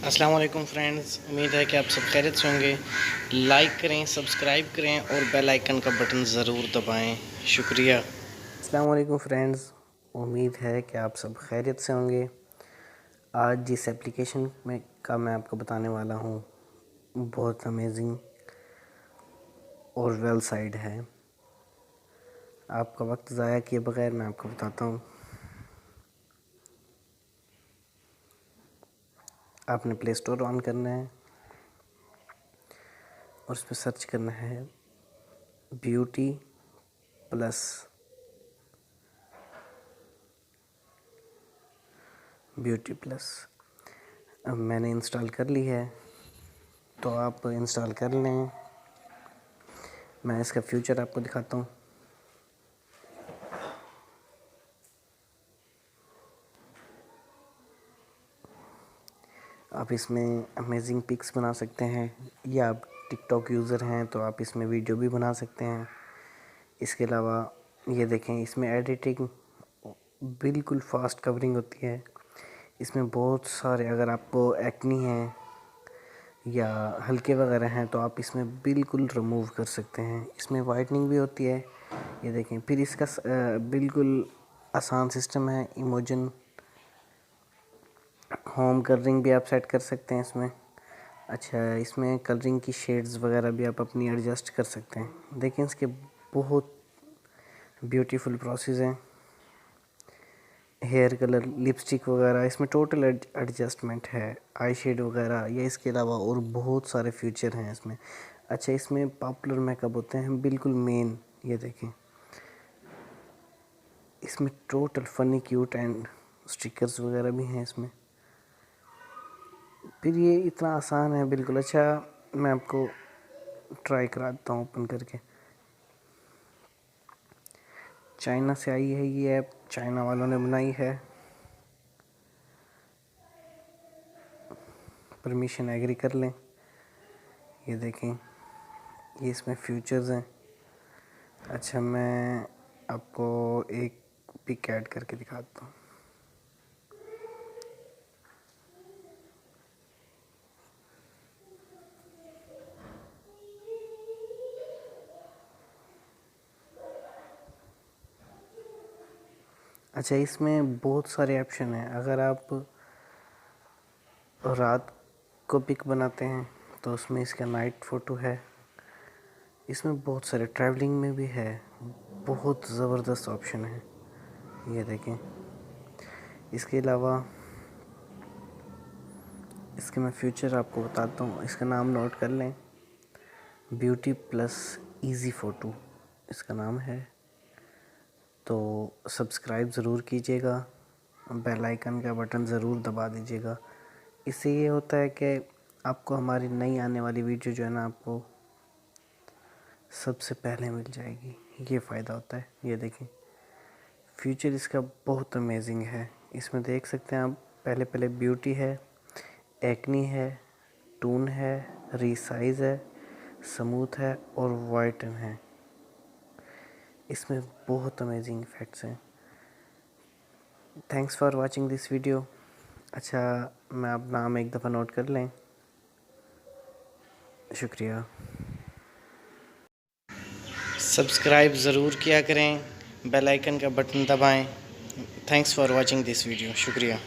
अस्सलाम वालेकुम फ्रेंड्स, उम्मीद है कि आप सब खैरियत से होंगे। लाइक करें, सब्सक्राइब करें और बेल आइकन का बटन ज़रूर दबाएं। शुक्रिया। अस्सलाम वालेकुम फ्रेंड्स, उम्मीद है कि आप सब खैरियत से होंगे। आज जिस एप्लीकेशन में का मैं आपको बताने वाला हूँ बहुत अमेजिंग और वेल साइड है। आपका वक्त ज़ाया किए बगैर मैं आपको बताता हूँ। आपने प्ले स्टोर ऑन करना है और उस पर सर्च करना है ब्यूटी प्लस। ब्यूटी प्लस अब मैंने इंस्टॉल कर ली है, तो आप इंस्टॉल कर लें। मैं इसका फ्यूचर आपको दिखाता हूँ। आप इसमें अमेजिंग पिक्स बना सकते हैं, या आप टिकटॉक यूज़र हैं तो आप इसमें वीडियो भी बना सकते हैं। इसके अलावा ये देखें, इसमें एडिटिंग बिल्कुल फास्ट कवरिंग होती है। इसमें बहुत सारे, अगर आपको एक्नी है या हल्के वगैरह हैं तो आप इसमें बिल्कुल रिमूव कर सकते हैं। इसमें वाइटनिंग भी होती है, ये देखें। फिर इसका बिल्कुल आसान सिस्टम है। इमोजन होम कलरिंग भी आप सेट कर सकते हैं इसमें। अच्छा, इसमें कलरिंग की शेड्स वगैरह भी आप अपनी एडजस्ट कर सकते हैं। देखिए, इसके बहुत ब्यूटीफुल प्रोसेस हैं। हेयर कलर, लिपस्टिक वगैरह, इसमें टोटल एडजस्टमेंट है। आई शेड वगैरह, या इसके अलावा और बहुत सारे फीचर हैं इसमें। अच्छा, इसमें पॉपुलर मेकअप होते हैं बिल्कुल मेन, ये देखें। इसमें total funny, cute and stickers वगैरह भी हैं इसमें। फिर ये इतना आसान है बिल्कुल। अच्छा, मैं आपको ट्राई कराता हूँ ओपन करके। चाइना से आई है ये ऐप, चाइना वालों ने बनाई है। परमिशन एग्री कर लें। ये देखें, ये इसमें फीचर्स हैं। अच्छा, मैं आपको एक पिक ऐड करके दिखाता हूँ। अच्छा, इसमें बहुत सारे ऑप्शन हैं। अगर आप रात को पिक बनाते हैं तो उसमें इसका नाइट फ़ोटो है। इसमें बहुत सारे, ट्रैवलिंग में भी है। बहुत ज़बरदस्त ऑप्शन है, ये देखें। इसके अलावा इसके मैं फ्यूचर आपको बताता हूँ। इसका नाम नोट कर लें, ब्यूटी प्लस इजी फ़ोटो इसका नाम है। तो सब्सक्राइब ज़रूर कीजिएगा, बेल आइकन का बटन ज़रूर दबा दीजिएगा। इससे ये होता है कि आपको हमारी नई आने वाली वीडियो जो है ना, आपको सबसे पहले मिल जाएगी। ये फ़ायदा होता है। ये देखें, फ्यूचर इसका बहुत अमेजिंग है। इसमें देख सकते हैं आप, पहले पहले ब्यूटी है, एक्नी है, टून है, रीसाइज है, स्मूथ है और वाइटन है। इसमें बहुत अमेजिंग इफ़ेक्ट्स हैं। Thanks for watching this video. अच्छा, मैं आप नाम एक दफ़ा नोट कर लें। शुक्रिया। सब्सक्राइब ज़रूर किया करें, बेल आइकन का बटन दबाएं। Thanks for watching this video. शुक्रिया।